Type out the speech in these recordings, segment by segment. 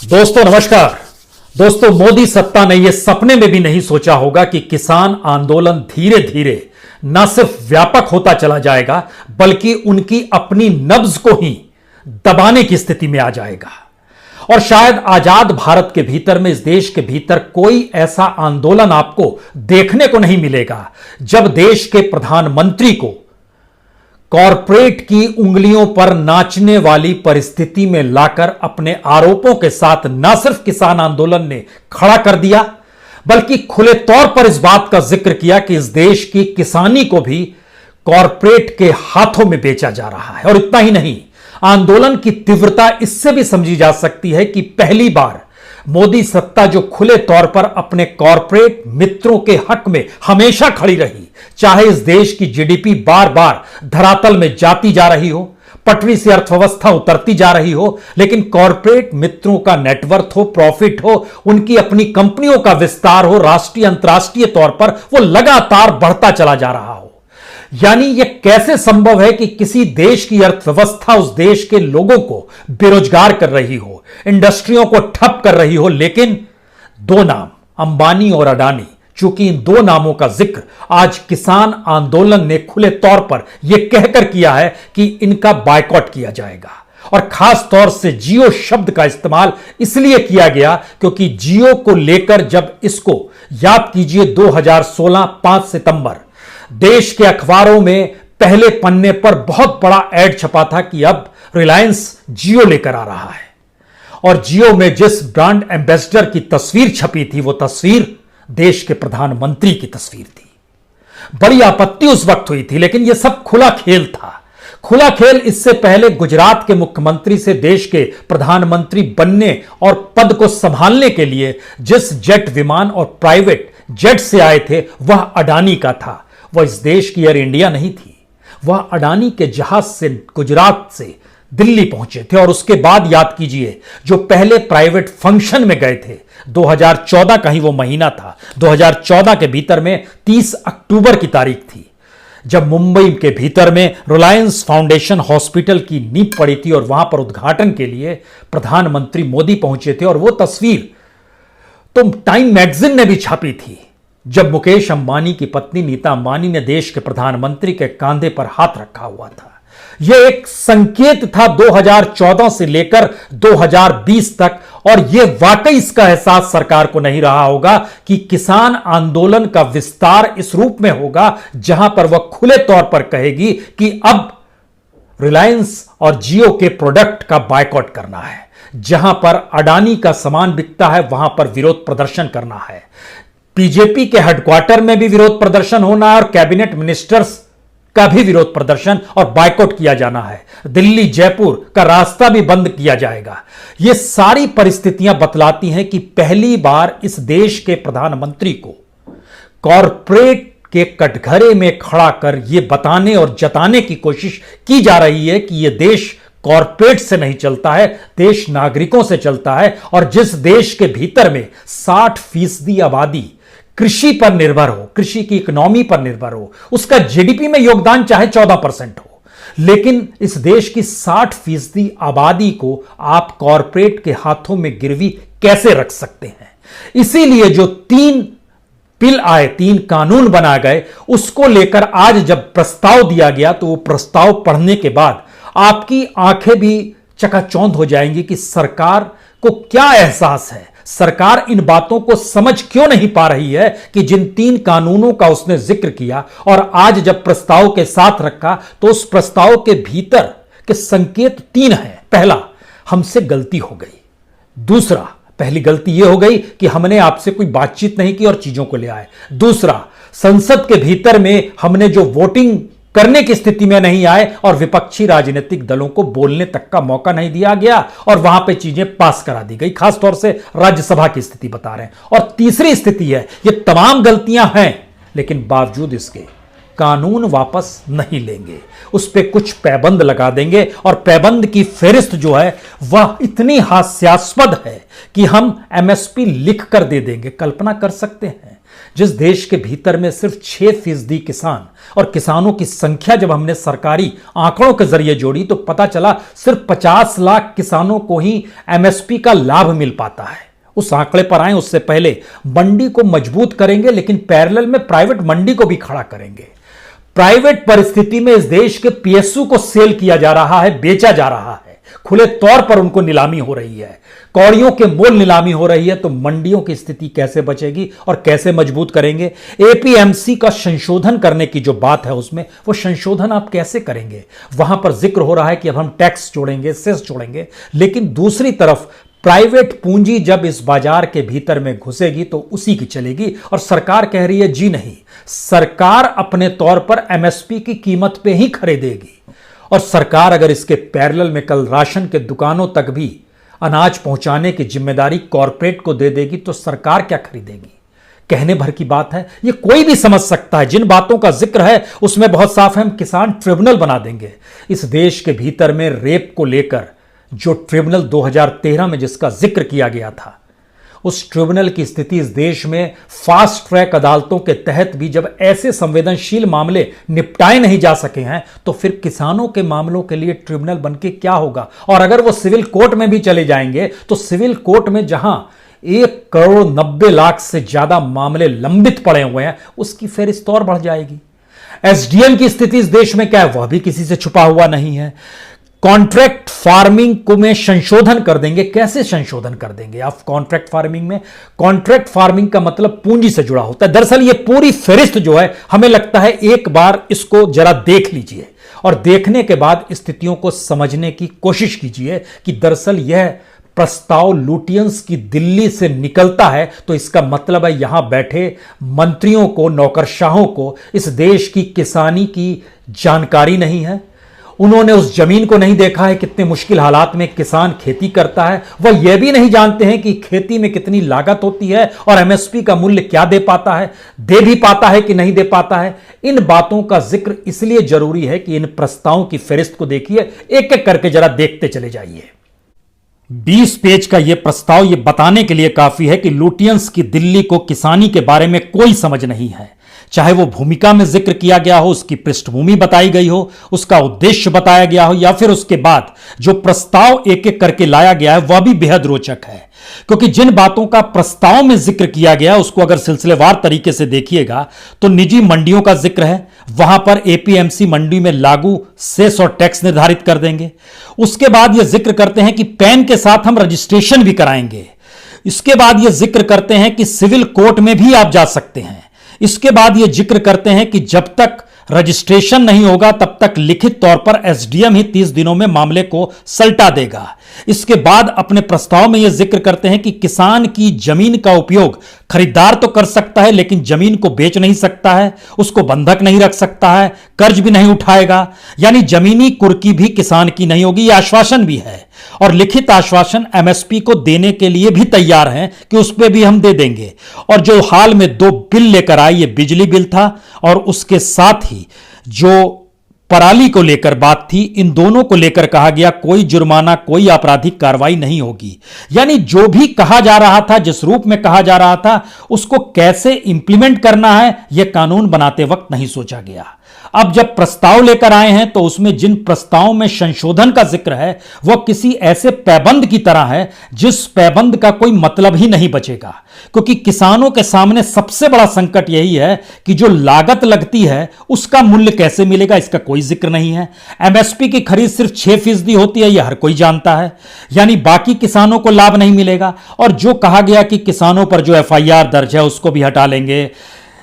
दोस्तों नमस्कार। दोस्तों मोदी सत्ता ने यह सपने में भी नहीं सोचा होगा कि किसान आंदोलन धीरे धीरे न सिर्फ व्यापक होता चला जाएगा बल्कि उनकी अपनी नब्ज को ही दबाने की स्थिति में आ जाएगा। और शायद आजाद भारत के भीतर में, इस देश के भीतर कोई ऐसा आंदोलन आपको देखने को नहीं मिलेगा जब देश के प्रधानमंत्री को कॉरपोरेट की उंगलियों पर नाचने वाली परिस्थिति में लाकर अपने आरोपों के साथ न सिर्फ किसान आंदोलन ने खड़ा कर दिया बल्कि खुले तौर पर इस बात का जिक्र किया कि इस देश की किसानी को भी कॉरपोरेट के हाथों में बेचा जा रहा है। और इतना ही नहीं, आंदोलन की तीव्रता इससे भी समझी जा सकती है कि पहली बार मोदी सत्ता जो खुले तौर पर अपने कॉरपोरेट मित्रों के हक में हमेशा खड़ी रही, चाहे इस देश की जीडीपी बार बार धरातल में जाती जा रही हो, पटरी से अर्थव्यवस्था उतरती जा रही हो, लेकिन कॉरपोरेट मित्रों का नेटवर्थ हो, प्रॉफिट हो, उनकी अपनी कंपनियों का विस्तार हो, राष्ट्रीय अंतर्राष्ट्रीय तौर पर वो लगातार बढ़ता चला जा रहा हो। यानी यह कैसे संभव है कि किसी देश की अर्थव्यवस्था उस देश के लोगों को बेरोजगार कर रही हो, इंडस्ट्रियों को ठप कर रही हो, लेकिन दो नाम अंबानी और अडानी, चूंकि इन दो नामों का जिक्र आज किसान आंदोलन ने खुले तौर पर यह कहकर किया है कि इनका बायकॉट किया जाएगा। और खास तौर से जियो शब्द का इस्तेमाल इसलिए किया गया क्योंकि जियो को लेकर जब इसको याद कीजिए 2016 5 सितंबर देश के अखबारों में पहले पन्ने पर बहुत बड़ा एड छपा था कि अब रिलायंस जियो लेकर आ रहा है। और जियो में जिस ब्रांड एम्बेसडर की तस्वीर छपी थी वो तस्वीर देश के प्रधानमंत्री की तस्वीर थी। बड़ी आपत्ति उस वक्त हुई थी, लेकिन यह सब खुला खेल था। खुला खेल इससे पहले गुजरात के मुख्यमंत्री से देश के प्रधानमंत्री बनने और पद को संभालने के लिए जिस जेट विमान और प्राइवेट जेट से आए थे वह अडानी का था। वह इस देश की एयर इंडिया नहीं थी, वह अडानी के जहाज से गुजरात से दिल्ली पहुंचे थे। और उसके बाद याद कीजिए जो पहले प्राइवेट फंक्शन में गए थे, 2014 का ही वो महीना था, 2014 के भीतर में 30 अक्टूबर की तारीख थी जब मुंबई के भीतर में रिलायंस फाउंडेशन हॉस्पिटल की नींव पड़ी थी और वहां पर उद्घाटन के लिए प्रधानमंत्री मोदी पहुंचे थे। और वो तस्वीर तो टाइम मैगजीन ने भी छापी थी जब मुकेश अंबानी की पत्नी नीता अंबानी ने देश के प्रधानमंत्री के कंधे पर हाथ रखा हुआ था। यह एक संकेत था 2014 से लेकर 2020 तक। और यह वाकई इसका एहसास सरकार को नहीं रहा होगा कि किसान आंदोलन का विस्तार इस रूप में होगा जहां पर वह खुले तौर पर कहेगी कि अब रिलायंस और जियो के प्रोडक्ट का बायकॉट करना है, जहां पर अडानी का सामान बिकता है वहां पर विरोध प्रदर्शन करना है। बीजेपी के हेडक्वार्टर में भी विरोध प्रदर्शन होना है और कैबिनेट मिनिस्टर्स का भी विरोध प्रदर्शन और बायकॉट किया जाना है। दिल्ली जयपुर का रास्ता भी बंद किया जाएगा। ये सारी परिस्थितियां बतलाती हैं कि पहली बार इस देश के प्रधानमंत्री को कॉरपोरेट के कटघरे में खड़ा कर यह बताने और जताने की कोशिश की जा रही है कि यह देश कॉरपोरेट से नहीं चलता है, देश नागरिकों से चलता है। और जिस देश के भीतर में 60% आबादी कृषि पर निर्भर हो, कृषि की इकोनॉमी पर निर्भर हो, उसका जीडीपी में योगदान चाहे 14% हो, लेकिन इस देश की 60% आबादी को आप कॉरपोरेट के हाथों में गिरवी कैसे रख सकते हैं? इसीलिए जो 3 बिल आए, 3 कानून बना गए, उसको लेकर आज जब प्रस्ताव दिया गया तो वो प्रस्ताव पढ़ने के बाद आपकी आंखें भी चकाचौंध हो जाएंगी कि सरकार को क्या एहसास है, सरकार इन बातों को समझ क्यों नहीं पा रही है कि जिन 3 कानूनों का उसने जिक्र किया और आज जब प्रस्ताव के साथ रखा तो उस प्रस्ताव के भीतर के संकेत 3 हैं। पहला, हमसे गलती हो गई। दूसरा, पहली गलती यह हो गई कि हमने आपसे कोई बातचीत नहीं की और चीजों को ले आए। दूसरा, संसद के भीतर में हमने जो वोटिंग करने की स्थिति में नहीं आए और विपक्षी राजनीतिक दलों को बोलने तक का मौका नहीं दिया गया और वहां पे चीजें पास करा दी गई। खासतौर से राज्यसभा की स्थिति बता रहे हैं। और तीसरी स्थिति है, ये तमाम गलतियां हैं लेकिन बावजूद इसके कानून वापस नहीं लेंगे, उस पर कुछ पैबंद लगा देंगे। और पैबंद की फेरिस्त जो है वह इतनी हास्यास्पद है कि हम एमएसपी लिख कर दे देंगे। कल्पना कर सकते हैं, जिस देश के भीतर में सिर्फ 6% किसान, और किसानों की संख्या जब हमने सरकारी आंकड़ों के जरिए जोड़ी तो पता चला सिर्फ 50 लाख किसानों को ही एमएसपी का लाभ मिल पाता है। उस आंकड़े पर आए उससे पहले मंडी को मजबूत करेंगे, लेकिन पैरेलल में प्राइवेट मंडी को भी खड़ा करेंगे। प्राइवेट परिस्थिति में इस देश के पीएसयू को सेल किया जा रहा है, बेचा जा रहा है, खुले तौर पर उनको नीलामी हो रही है, कौड़ियों के मोल नीलामी हो रही है। तो मंडियों की स्थिति कैसे बचेगी और कैसे मजबूत करेंगे? एपीएमसी का संशोधन करने की जो बात है उसमें वो संशोधन आप कैसे करेंगे? वहां पर जिक्र हो रहा है कि अब हम टैक्स जोड़ेंगे, सेस जोड़ेंगे, लेकिन दूसरी तरफ प्राइवेट पूंजी जब इस बाजार के भीतर में घुसेगी तो उसी की चलेगी। और सरकार कह रही है जी नहीं, सरकार अपने तौर पर एमएसपी की कीमत पे ही खरीदेगी। और सरकार अगर इसके पैरेलल में कल राशन के दुकानों तक भी अनाज पहुंचाने की जिम्मेदारी कॉरपोरेट को दे देगी तो सरकार क्या खरीदेगी? कहने भर की बात है, ये कोई भी समझ सकता है। जिन बातों का जिक्र है उसमें बहुत साफ है, हम किसान ट्रिब्यूनल बना देंगे। इस देश के भीतर में रेप को लेकर जो ट्रिब्यूनल 2013 में जिसका जिक्र किया गया था, उस ट्रिब्यूनल की स्थिति इस देश में फास्ट ट्रैक अदालतों के तहत भी जब ऐसे संवेदनशील मामले निपटाए नहीं जा सके हैं तो फिर किसानों के मामलों के लिए ट्रिब्यूनल बनके क्या होगा? और अगर वो सिविल कोर्ट में भी चले जाएंगे तो सिविल कोर्ट में जहां 1,90,00,000 से ज्यादा मामले लंबित पड़े हुए हैं उसकी फेरिस्त और बढ़ जाएगी। एसडीएम की स्थिति इस देश में क्या है वह भी किसी से छुपा हुआ नहीं है। कॉन्ट्रैक्ट फार्मिंग को में संशोधन कर देंगे। कैसे संशोधन कर देंगे आप कॉन्ट्रैक्ट फार्मिंग में? कॉन्ट्रैक्ट फार्मिंग का मतलब पूंजी से जुड़ा होता है। दरअसल ये पूरी फेरिस्त जो है हमें लगता है एक बार इसको जरा देख लीजिए और देखने के बाद स्थितियों को समझने की कोशिश कीजिए कि दरअसल यह प्रस्ताव लुटियंस की दिल्ली से निकलता है तो इसका मतलब है यहां बैठे मंत्रियों को, नौकरशाहों को इस देश की किसानी की जानकारी नहीं है। उन्होंने उस जमीन को नहीं देखा है कितने मुश्किल हालात में किसान खेती करता है। वह यह भी नहीं जानते हैं कि खेती में कितनी लागत होती है और एमएसपी का मूल्य क्या दे पाता है, दे भी पाता है कि नहीं दे पाता है। इन बातों का जिक्र इसलिए जरूरी है कि इन प्रस्तावों की फेरिस्त को देखिए, एक एक करके जरा देखते चले जाइए। 20 पेज का यह प्रस्ताव यह बताने के लिए काफी है कि लुटियंस की दिल्ली को किसानी के बारे में कोई समझ नहीं है। चाहे वो भूमिका में जिक्र किया गया हो, उसकी पृष्ठभूमि बताई गई हो, उसका उद्देश्य बताया गया हो, या फिर उसके बाद जो प्रस्ताव एक एक करके लाया गया है वह भी बेहद रोचक है। क्योंकि जिन बातों का प्रस्ताव में जिक्र किया गया उसको अगर सिलसिलेवार तरीके से देखिएगा तो निजी मंडियों का जिक्र है, वहां पर एपीएमसी मंडी में लागू सेस और टैक्स निर्धारित कर देंगे। उसके बाद यह जिक्र करते हैं कि पैन के साथ हम रजिस्ट्रेशन भी कराएंगे। इसके बाद यह जिक्र करते हैं कि सिविल कोर्ट में भी आप जा सकते हैं। इसके बाद यह जिक्र करते हैं कि जब तक रजिस्ट्रेशन नहीं होगा तब तक लिखित तौर पर एसडीएम ही 30 दिनों में मामले को सल्टा देगा। इसके बाद अपने प्रस्ताव में यह जिक्र करते हैं कि किसान की जमीन का उपयोग खरीदार तो कर सकता है लेकिन जमीन को बेच नहीं सकता है, उसको बंधक नहीं रख सकता है, कर्ज भी नहीं उठाएगा, यानी जमीनी कुर्की भी किसान की नहीं होगी। यह आश्वासन भी है और लिखित आश्वासन एमएसपी को देने के लिए भी तैयार हैं कि उस पर भी हम दे देंगे। और जो हाल में 2 बिल लेकर आए, ये बिजली बिल था और उसके साथ ही जो पराली को लेकर बात थी, इन दोनों को लेकर कहा गया कोई जुर्माना, कोई आपराधिक कार्रवाई नहीं होगी। यानी जो भी कहा जा रहा था, जिस रूप में कहा जा रहा था, उसको कैसे इंप्लीमेंट करना है यह कानून बनाते वक्त नहीं सोचा गया। अब जब प्रस्ताव लेकर आए हैं तो उसमें जिन प्रस्तावों में संशोधन का जिक्र है वह किसी ऐसे पैबंद की तरह है जिस पैबंद का कोई मतलब ही नहीं बचेगा। क्योंकि किसानों के सामने सबसे बड़ा संकट यही है कि जो लागत लगती है उसका मूल्य कैसे मिलेगा, इसका कोई जिक्र नहीं है। एमएसपी की खरीद सिर्फ 6% होती है, यह हर कोई जानता है, यानी बाकी किसानों को लाभ नहीं मिलेगा। और जो कहा गया कि किसानों पर जो एफआईआर दर्ज है उसको भी हटा लेंगे,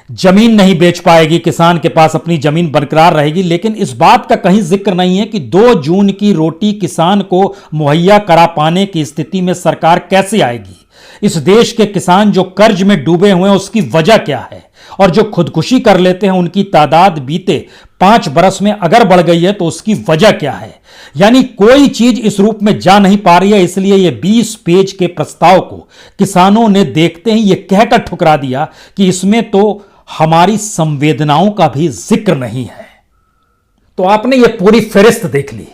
जमीन नहीं बेच पाएगी, किसान के पास अपनी जमीन बरकरार रहेगी, लेकिन इस बात का कहीं जिक्र नहीं है कि 2 जून की रोटी किसान को मुहैया करा पाने की स्थिति में सरकार कैसे आएगी। इस देश के किसान जो कर्ज में डूबे हुए हैं उसकी वजह क्या है, और जो खुदकुशी कर लेते हैं उनकी तादाद बीते 5 बरस में अगर बढ़ गई है तो उसकी वजह क्या है। यानी कोई चीज इस रूप में जा नहीं पा रही है। इसलिए यह 20 पेज के प्रस्ताव को किसानों ने देखते ही यह कहकर ठुकरा दिया कि इसमें तो हमारी संवेदनाओं का भी जिक्र नहीं है। तो आपने ये पूरी फहरिस्त देख ली,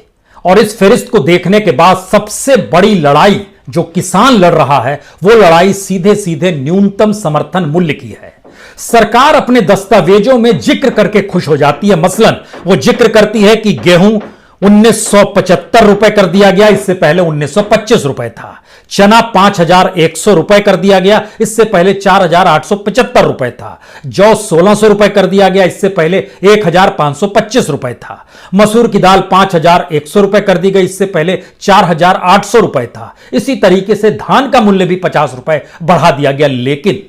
और इस फहरिस्त को देखने के बाद सबसे बड़ी लड़ाई जो किसान लड़ रहा है वो लड़ाई सीधे सीधे न्यूनतम समर्थन मूल्य की है। सरकार अपने दस्तावेजों में जिक्र करके खुश हो जाती है। मसलन वो जिक्र करती है कि गेहूं 1975 रुपए कर दिया गया, इससे पहले 1925 रुपए था। चना 5100 रुपए कर दिया गया, इससे पहले 4875 रुपए था। जौ 1600 रुपए कर दिया गया, इससे पहले 1525 रुपए था। मसूर की दाल 5100 रुपए कर दी गई, इससे पहले 4800 रुपए था। इसी तरीके से धान का मूल्य भी 50 रुपए बढ़ा दिया गया। लेकिन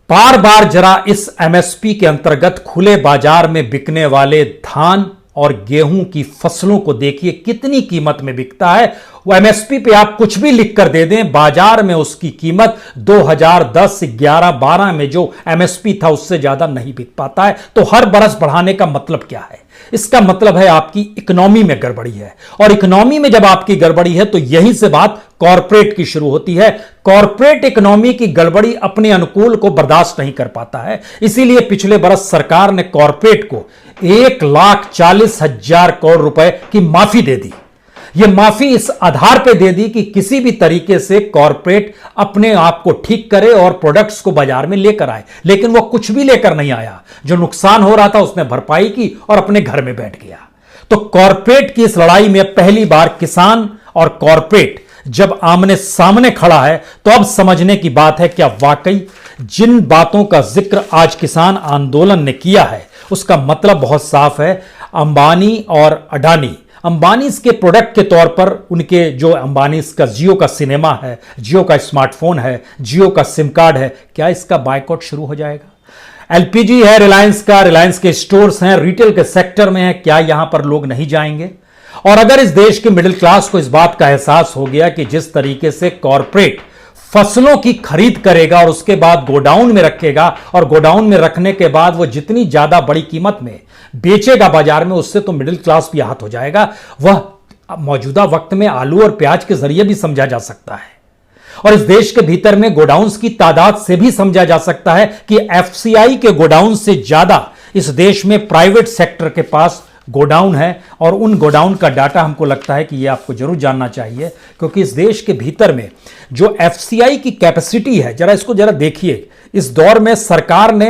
बार बार जरा इस एमएसपी के अंतर्गत खुले बाजार में बिकने वाले धान और गेहूं की फसलों को देखिए, कितनी कीमत में बिकता है। वो एमएसपी पे आप कुछ भी लिख कर दे दें, बाजार में उसकी कीमत 2010, 11, 12 में जो एमएसपी था उससे ज्यादा नहीं बिक पाता है। तो हर बरस बढ़ाने का मतलब क्या है? इसका मतलब है आपकी इकोनॉमी में गड़बड़ी है, और इकोनॉमी में जब आपकी गड़बड़ी है तो यहीं से बात कॉरपोरेट की शुरू होती है। कॉरपोरेट इकोनॉमी की गड़बड़ी अपने अनुकूल को बर्दाश्त नहीं कर पाता है। इसीलिए पिछले बरस सरकार ने कॉरपोरेट को 1,40,000 करोड़ रुपए की माफी दे दी। यह माफी इस आधार पर दे दी कि किसी भी तरीके से कॉरपोरेट अपने आप को ठीक करे और प्रोडक्ट्स को बाजार में लेकर आए। लेकिन वह कुछ भी लेकर नहीं आया। जो नुकसान हो रहा था उसने भरपाई की और अपने घर में बैठ गया। तो कॉरपोरेट की इस लड़ाई में पहली बार किसान और कॉरपोरेट जब आमने सामने खड़ा है, तो अब समझने की बात है क्या वाकई जिन बातों का जिक्र आज किसान आंदोलन ने किया है उसका मतलब बहुत साफ है। अंबानी और अडानी, अंबानी इसके प्रोडक्ट के तौर पर उनके जो अंबानी इसका जियो का सिनेमा है, जियो का स्मार्टफोन है, जियो का सिम कार्ड है, क्या इसका बायकॉट शुरू हो जाएगा? एलपीजी है रिलायंस का, रिलायंस के स्टोर्स हैं, रिटेल के सेक्टर में है, क्या यहां पर लोग नहीं जाएंगे? और अगर इस देश के मिडिल क्लास को इस बात का एहसास हो गया कि जिस तरीके से कॉरपोरेट फसलों की खरीद करेगा और उसके बाद गोडाउन में रखेगा, और गोडाउन में रखने के बाद वो जितनी ज्यादा बड़ी कीमत में बेचेगा बाजार में, उससे तो मिडिल क्लास भी आहत हो जाएगा। वह मौजूदा वक्त में आलू और प्याज के जरिए भी समझा जा सकता है, और इस देश के भीतर में गोडाउन्स की तादाद से भी समझा जा सकता है कि एफसीआई के गोडाउन से ज्यादा इस देश में प्राइवेट सेक्टर के पास गोडाउन है। और उन गोडाउन का डाटा हमको लगता है कि यह आपको जरूर जानना चाहिए, क्योंकि इस देश के भीतर में जो एफसीआई की कैपेसिटी है, जरा इसको जरा देखिए। इस दौर में सरकार ने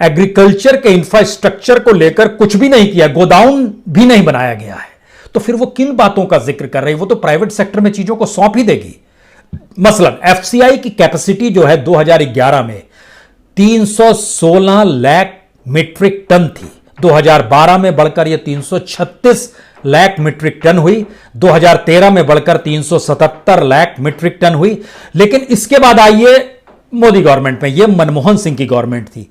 एग्रीकल्चर के इंफ्रास्ट्रक्चर को लेकर कुछ भी नहीं किया, गोडाउन भी नहीं बनाया गया है। तो फिर वो किन बातों का जिक्र कर रही है? वो तो प्राइवेट सेक्टर में चीजों को सौंप ही देगी। मसलन एफसीआई की कैपेसिटी जो है 2011 में 316 लाख मीट्रिक टन थी, 2012 में बढ़कर यह 336 लाख मीट्रिक टन हुई, 2013 में बढ़कर 377 लाख मीट्रिक टन हुई। लेकिन इसके बाद आइए मोदी गवर्नमेंट में, यह मनमोहन सिंह की गवर्नमेंट थी,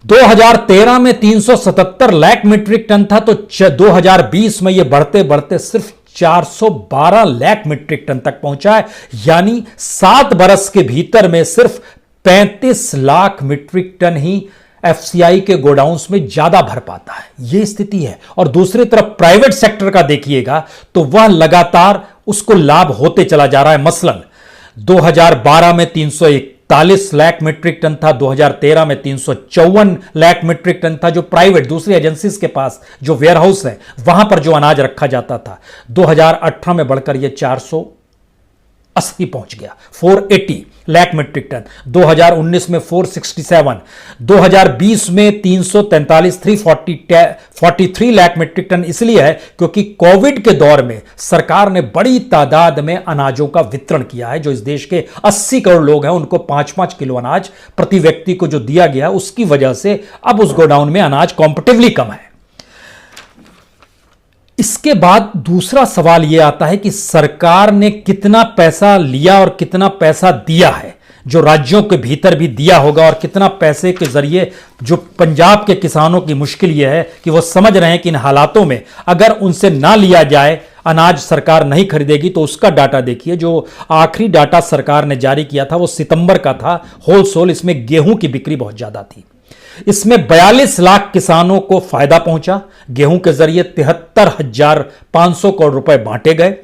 2013 में 377 लाख मीट्रिक टन था, तो 2020 में यह बढ़ते बढ़ते सिर्फ 412 लाख मीट्रिक टन तक पहुंचा है। यानी 7 बरस के भीतर में सिर्फ 35 लाख मीट्रिक टन ही एफसीआई के गोडाउन्स में ज्यादा भर पाता है। यह स्थिति है। और दूसरी तरफ प्राइवेट सेक्टर का देखिएगा तो वह लगातार उसको लाभ होते चला जा रहा है। मसलन 2012 में 341 लाख मीट्रिक टन था, 2013 में 354 लाख मीट्रिक टन था, जो प्राइवेट दूसरी एजेंसीज के पास जो वेयर हाउस है वहां पर जो अनाज रखा जाता था। 2018 में बढ़कर यह 480 पहुंच गया, 480 लाख मीट्रिक टन, 2019 में 467, 2020 में 343, 343 लाख मीट्रिक टन। इसलिए है क्योंकि कोविड के दौर में सरकार ने बड़ी तादाद में अनाजों का वितरण किया है। जो इस देश के 80 करोड़ लोग हैं उनको 5-5 किलो अनाज प्रति व्यक्ति को जो दिया गया, उसकी वजह से अब उस गोडाउन में अनाज कॉम्पिटिटिवली कम है। इसके बाद दूसरा सवाल यह आता है कि सरकार ने कितना पैसा लिया और कितना पैसा दिया है, जो राज्यों के भीतर भी दिया होगा, और कितना पैसे के जरिए जो पंजाब के किसानों की मुश्किल यह है कि वो समझ रहे हैं कि इन हालातों में अगर उनसे ना लिया जाए, अनाज सरकार नहीं खरीदेगी। तो उसका डाटा देखिए, जो आखिरी डाटा सरकार ने जारी किया था वो सितंबर का था, होलसेल। इसमें गेहूं की बिक्री बहुत ज्यादा थी। इसमें 42 लाख किसानों को फायदा पहुंचा। गेहूं के जरिए 73,500 करोड़ रुपए बांटे गए।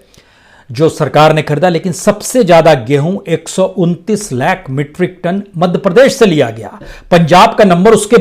जो सरकार ने खरीदा, लेकिन सबसे ज्यादा गेहूं 129 लाख मीट्रिक टन मध्य प्रदेश से लिया गया। पंजाब का नंबर उसके